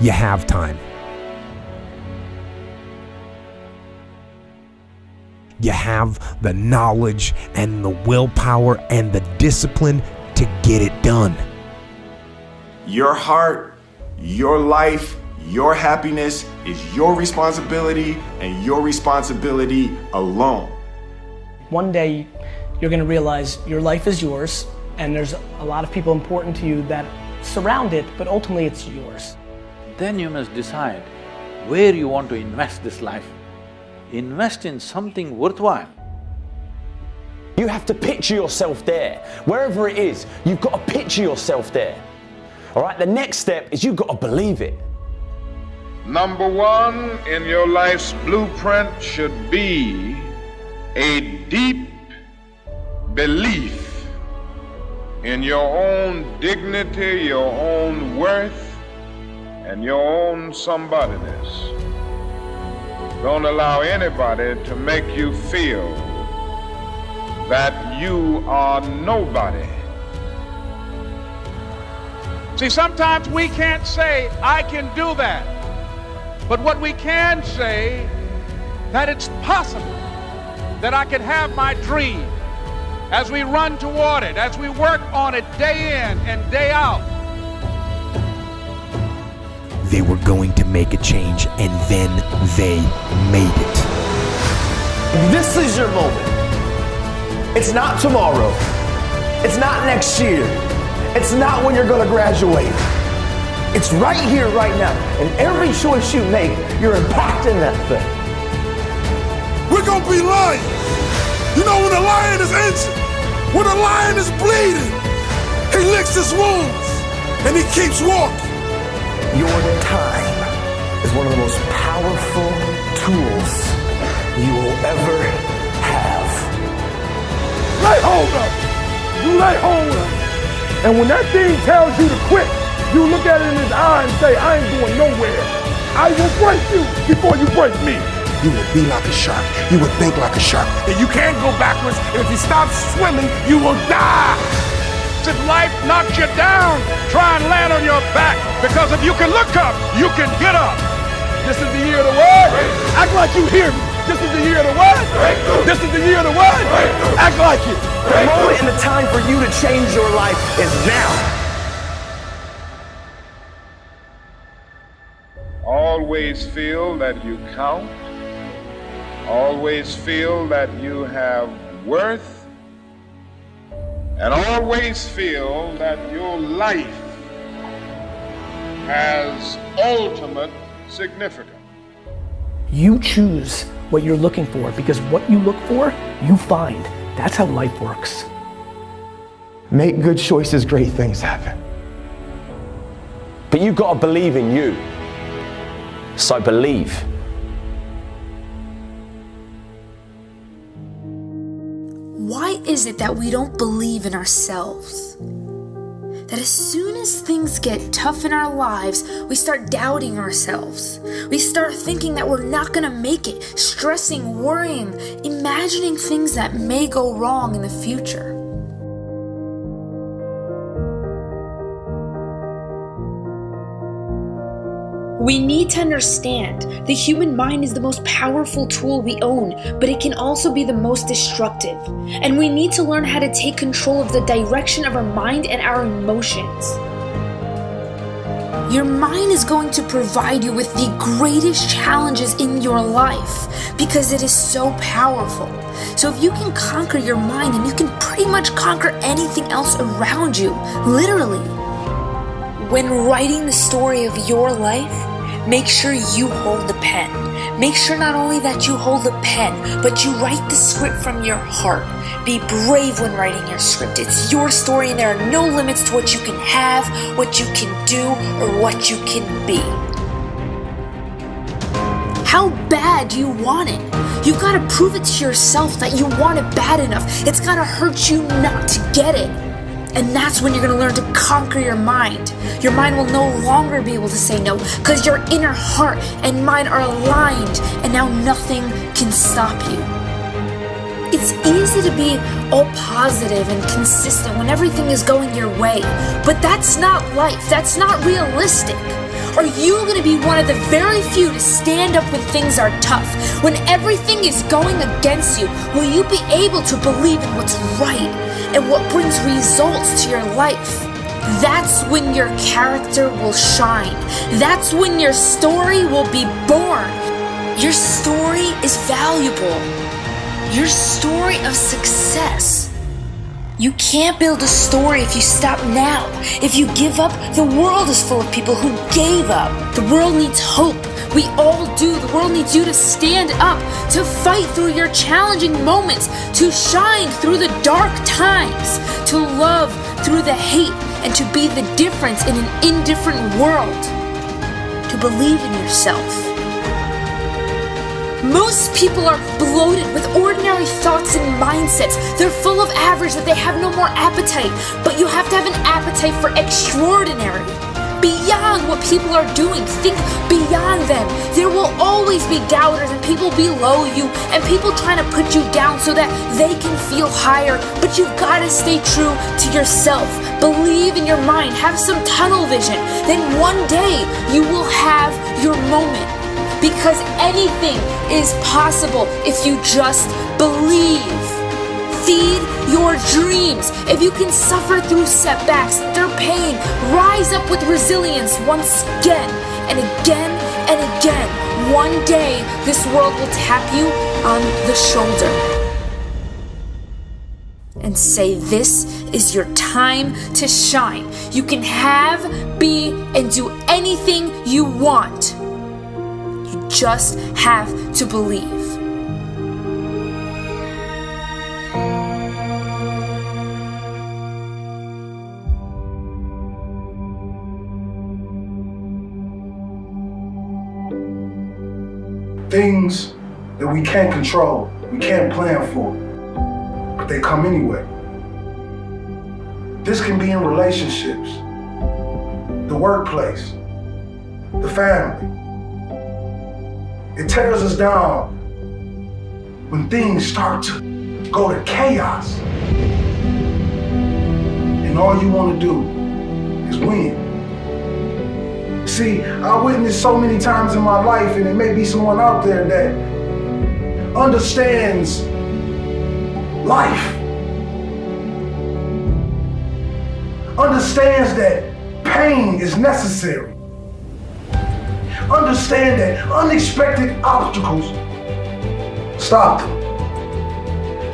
you have time. You have the knowledge and the willpower and the discipline to get it done. Your heart, your life, your happiness is your responsibility and your responsibility alone. One day, you're going to realize your life is yours, and there's a lot of people important to you that surround it, but ultimately it's yours. Then you must decide where you want to invest this life. Invest in something worthwhile. You have to picture yourself there. Wherever it is, you've got to picture yourself there. All right, the next step is you've got to believe it. Number one in your life's blueprint should be a deep belief in your own dignity, your own worth, and your own somebodyness. Don't allow anybody to make you feel that you are nobody. See, sometimes we can't say, I can do that. But what we can say, that it's possible that I can have my dream as we run toward it, as we work on it day in and day out. They were going to make a change, and then they made it. This is your moment. It's not tomorrow. It's not next year. It's not when you're gonna graduate. It's right here, right now. And every choice you make, you're impacting that thing. We're gonna be lions. You know, when a lion is injured, when a lion is bleeding, he licks his wounds and he keeps walking. Your time is one of the most powerful tools you will ever have. Lay hold of it. You lay hold of it. And when that thing tells you to quit, you look at it in his eye and say, I ain't going nowhere. I will break you before you break me. You will be like a shark. You will think like a shark. And you can't go backwards. And if you stop swimming, you will die. If life knocks you down, try and land on your back. Because if you can look up, you can get up. This is the year of the what? Act like you hear me. This is the year of the what? This is the year of the what? Act like it. The moment and the time for you to change your life is now. Always feel that you count. Always feel that you have worth. And always feel that your life has ultimate significance. You choose what you're looking for, because what you look for, you find. That's how life works. Make good choices, great things happen. But you've got to believe in you. So believe. Why is it that we don't believe in ourselves? That as soon as things get tough in our lives, we start doubting ourselves. We start thinking that we're not gonna make it, stressing, worrying, imagining things that may go wrong in the future. We need to understand the human mind is the most powerful tool we own, but it can also be the most destructive. And we need to learn how to take control of the direction of our mind and our emotions. Your mind is going to provide you with the greatest challenges in your life because it is so powerful. So if you can conquer your mind, and you can pretty much conquer anything else around you, literally. When writing the story of your life, make sure you hold the pen. Make sure not only that you hold the pen, but you write the script from your heart. Be brave when writing your script. It's your story, and there are no limits to what you can have, what you can do, or what you can be. How bad do you want it? You've got to prove it to yourself that you want it bad enough. It's got to hurt you not to get it. And that's when you're going to learn to conquer your mind. Your mind will no longer be able to say no, because your inner heart and mind are aligned, and now nothing can stop you. It's easy to be all positive and consistent when everything is going your way, but that's not life. That's not realistic. Are you going to be one of the very few to stand up when things are tough? When everything is going against you, will you be able to believe in what's right and what brings results to your life? That's when your character will shine. That's when your story will be born. Your story is valuable. Your story of success. You can't build a story if you stop now. If you give up, the world is full of people who gave up. The world needs hope. We all do. The world needs you to stand up, to fight through your challenging moments, to shine through the dark times, to love through the hate, and to be the difference in an indifferent world. To believe in yourself. Most people are bloated with ordinary thoughts and mindsets. They're full of average that they have no more appetite. But you have to have an appetite for extraordinary. Beyond what people are doing. Think beyond them. There will always be doubters and people below you and people trying to put you down so that they can feel higher. But you've got to stay true to yourself. Believe in your mind. Have some tunnel vision. Then one day you will have your moment. Because anything is possible if you just believe. Feed your dreams. If you can suffer through setbacks, through pain, rise up with resilience once again and again and again. One day, this world will tap you on the shoulder and say, this is your time to shine. You can have, be, and do anything you want. Just have to believe. Things that we can't control, we can't plan for, but they come anyway. This can be in relationships, the workplace, the family. It tears us down when things start to go to chaos. And all you want to do is win. See, I witnessed so many times in my life, and it may be someone out there that understands life. Understands that pain is necessary. Understand that unexpected obstacles stop them.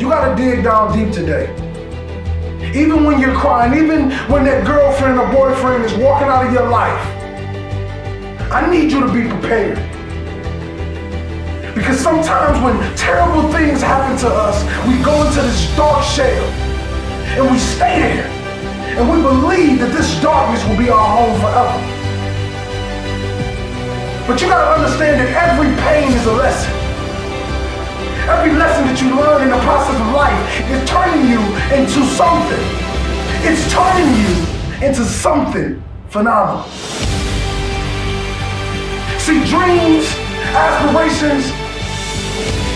You gotta dig down deep today. Even when you're crying, even when that girlfriend or boyfriend is walking out of your life, I need you to be prepared. Because sometimes when terrible things happen to us, we go into this dark shell and we stay there and we believe that this darkness will be our home forever. But you gotta understand that every pain is a lesson. Every lesson that you learn in the process of life is turning you into something. It's turning you into something phenomenal. See, dreams, aspirations,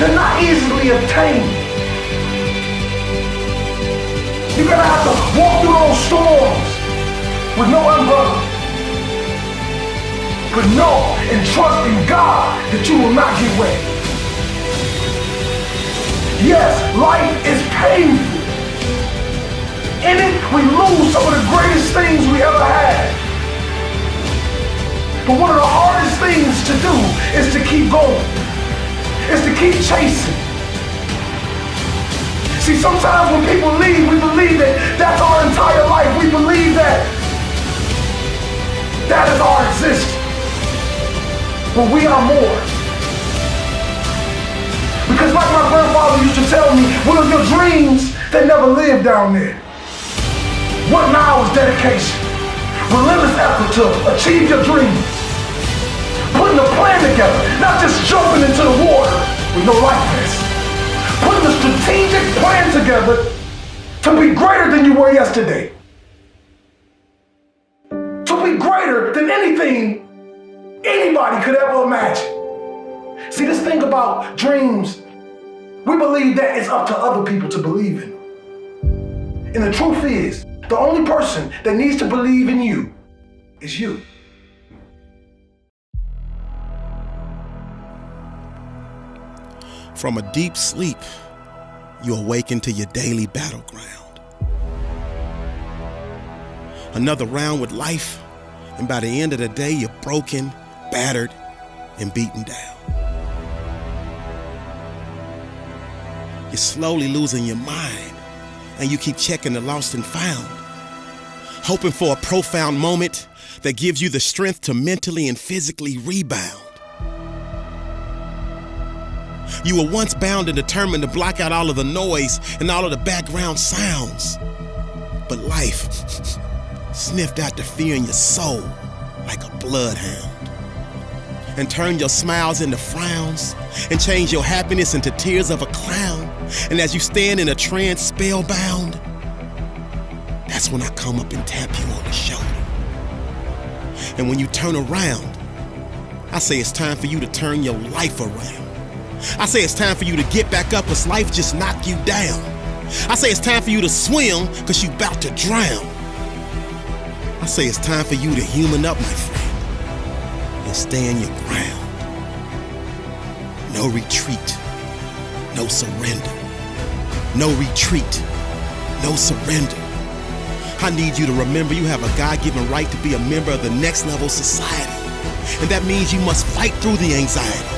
they're not easily obtained. You're gonna have to walk through those storms with no umbrella. But know and trust in God that you will not get wet. Yes, life is painful. In it, we lose some of the greatest things we ever had. But one of the hardest things to do is to keep going. Is to keep chasing. See, sometimes when people leave, we believe that that's our entire life. We believe that that is our existence. But we are more. Because like my grandfather used to tell me, one of your dreams, they never live down there. What now is dedication? Relentless effort to achieve your dreams. Putting a plan together, not just jumping into the water with no life vest. Putting a strategic plan together to be greater than you were yesterday. To be greater than anything anybody could ever imagine. See, this thing about dreams, we believe that it's up to other people to believe in. And the truth is, the only person that needs to believe in you is you. From a deep sleep, you awaken to your daily battleground. Another round with life, and by the end of the day, you're broken, battered, and beaten down. You're slowly losing your mind, and you keep checking the lost and found, hoping for a profound moment that gives you the strength to mentally and physically rebound. You were once bound and determined to block out all of the noise and all of the background sounds. But life sniffed out the fear in your soul like a bloodhound, and turned your smiles into frowns, and changed your happiness into tears of a clown. And as you stand in a trance spellbound, that's when I come up and tap you on the shoulder. And when you turn around, I say it's time for you to turn your life around. I say it's time for you to get back up, cause life just knocked you down. I say it's time for you to swim, cause you about to drown. I say it's time for you to human up, my friend, and stand your ground. No retreat, no surrender. No retreat, no surrender. I need you to remember you have a God-given right to be a member of the next level society. And that means you must fight through the anxiety.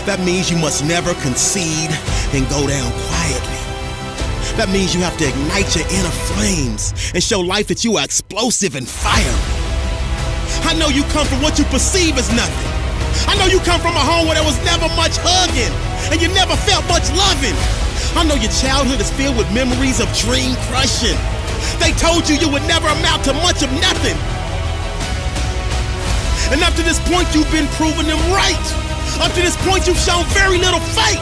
That means you must never concede and go down quietly. That means you have to ignite your inner flames and show life that you are explosive and fiery. I know you come from what you perceive as nothing. I know you come from a home where there was never much hugging and you never felt much loving. I know your childhood is filled with memories of dream crushing. They told you you would never amount to much of nothing. And up to this point, you've been proving them right. Up to this point, you've shown very little fight.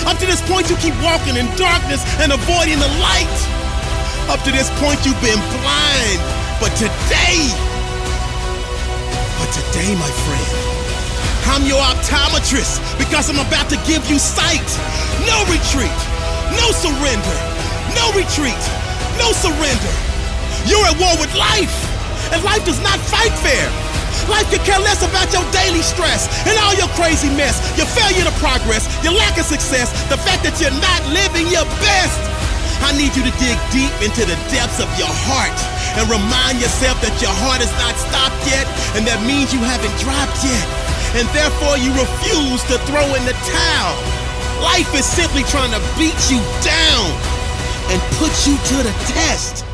Up to this point, you keep walking in darkness and avoiding the light. Up to this point, you've been blind. But today, my friend, I'm your optometrist because I'm about to give you sight. No retreat, no surrender. No retreat, no surrender. You're at war with life, and life does not fight fair. Life could care less about your daily stress and all your crazy mess, your failure to progress, your lack of success, the fact that you're not living your best. I need you to dig deep into the depths of your heart and remind yourself that your heart has not stopped yet, and that means you haven't dropped yet, and therefore you refuse to throw in the towel. Life is simply trying to beat you down and put you to the test.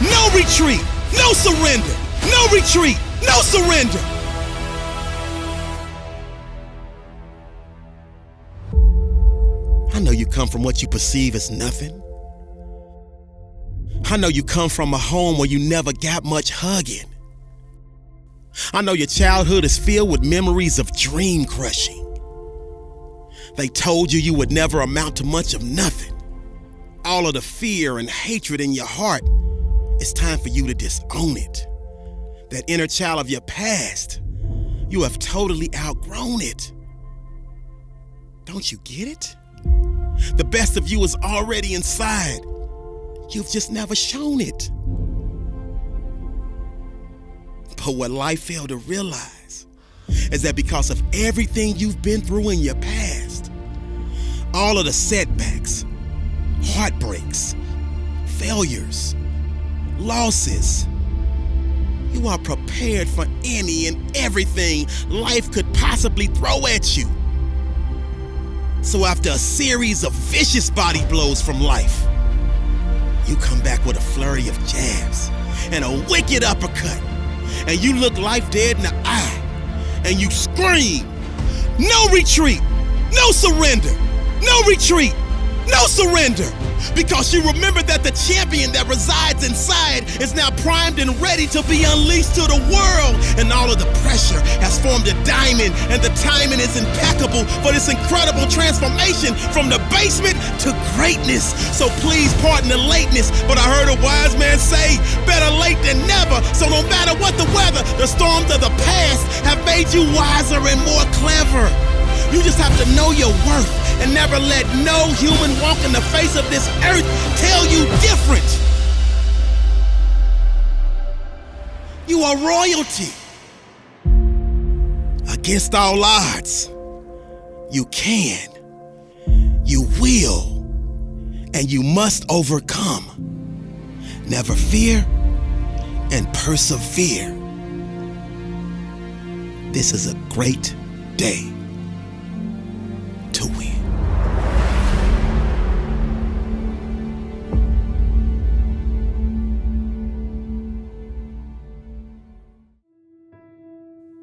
No retreat, no surrender. No retreat, no surrender. I know you come from what you perceive as nothing. I know you come from a home where you never got much hugging. I know your childhood is filled with memories of dream crushing. They told you you would never amount to much of nothing. All of the fear and hatred in your heart, it's time for you to disown it. That inner child of your past, you have totally outgrown it. Don't you get it? The best of you is already inside. You've just never shown it. But what life failed to realize is that because of everything you've been through in your past, all of the setbacks, heartbreaks, failures, losses, you are prepared for any and everything life could possibly throw at you. So after a series of vicious body blows from life, you come back with a flurry of jabs and a wicked uppercut, and you look life dead in the eye, and you scream, no retreat, no surrender, no retreat, no surrender, because you remember that the champion that resides inside is now primed and ready to be unleashed to the world, and all of the pressure has formed a diamond, and the timing is impeccable for this incredible transformation from the basement to greatness. So please pardon the lateness, but I heard a wise man say, better late than never. So no matter what the weather, the storms of the past have made you wiser and more clever. You just have to know your worth and never let no human walk in the face of this earth tell you different. You are royalty. Against all odds, you can will, and you must overcome. Never fear and persevere. This is a great day to win.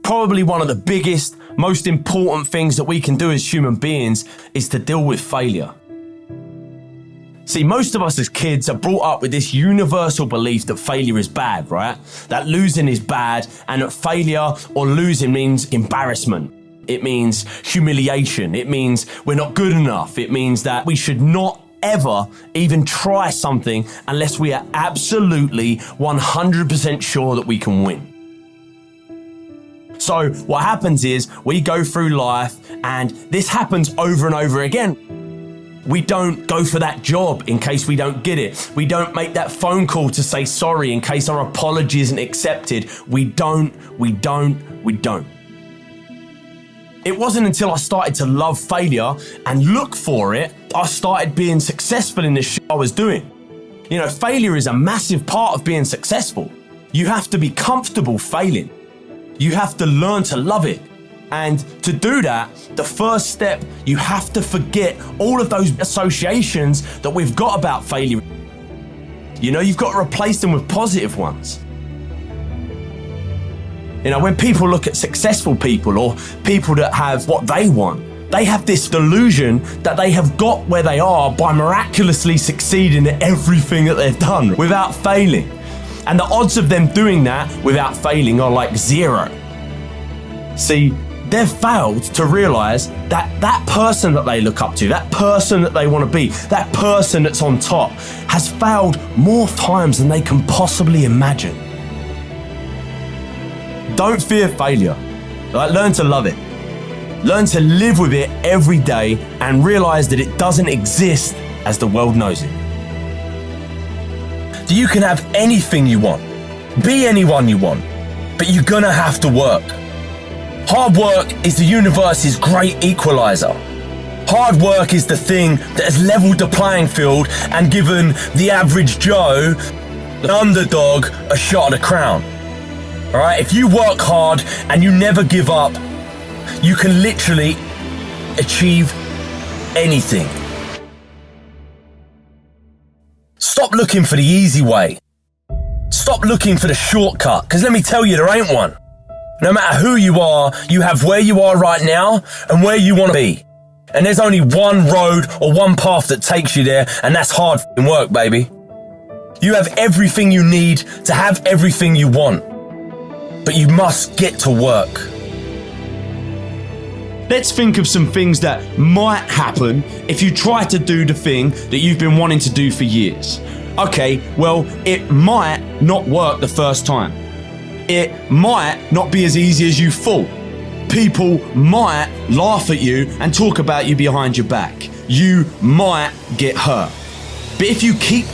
Probably one of the biggest, most important things that we can do as human beings is to deal with failure. See, most of us as kids are brought up with this universal belief that failure is bad, right? That losing is bad, and that failure or losing means embarrassment. It means humiliation. It means we're not good enough. It means that we should not ever even try something unless we are absolutely 100% sure that we can win. So what happens is we go through life, and this happens over and over again. We don't go for that job in case we don't get it. We don't make that phone call to say sorry in case our apology isn't accepted. We don't. It wasn't until I started to love failure and look for it, I started being successful in the shit I was doing. You know, failure is a massive part of being successful. You have to be comfortable failing. You have to learn to love it. And to do that, the first step, you have to forget all of those associations that we've got about failure. You know, you've got to replace them with positive ones. You know, when people look at successful people or people that have what they want, they have this delusion that they have got where they are by miraculously succeeding at everything that they've done without failing. And the odds of them doing that without failing are like zero. See, they've failed to realize that that person that they look up to, that person that they want to be, that person that's on top, has failed more times than they can possibly imagine. Don't fear failure. Learn to love it. Learn to live with it every day and realize that it doesn't exist as the world knows it. You can have anything you want, be anyone you want, but you're gonna have to work. Hard work is the universe's great equalizer. Hard work is the thing that has leveled the playing field and given the average Joe, the underdog, a shot at the crown. All right, if you work hard and you never give up, you can literally achieve anything. Stop looking for the easy way. Stop looking for the shortcut, because let me tell you, there ain't one. No matter who you are, you have where you are right now and where you want to be. And there's only one road or one path that takes you there, and that's hard f***ing work, baby. You have everything you need to have everything you want. But you must get to work. Let's think of some things that might happen if you try to do the thing that you've been wanting to do for years. Okay, well, it might not work the first time. It might not be as easy as you thought. People might laugh at you and talk about you behind your back. You might get hurt. But if you keep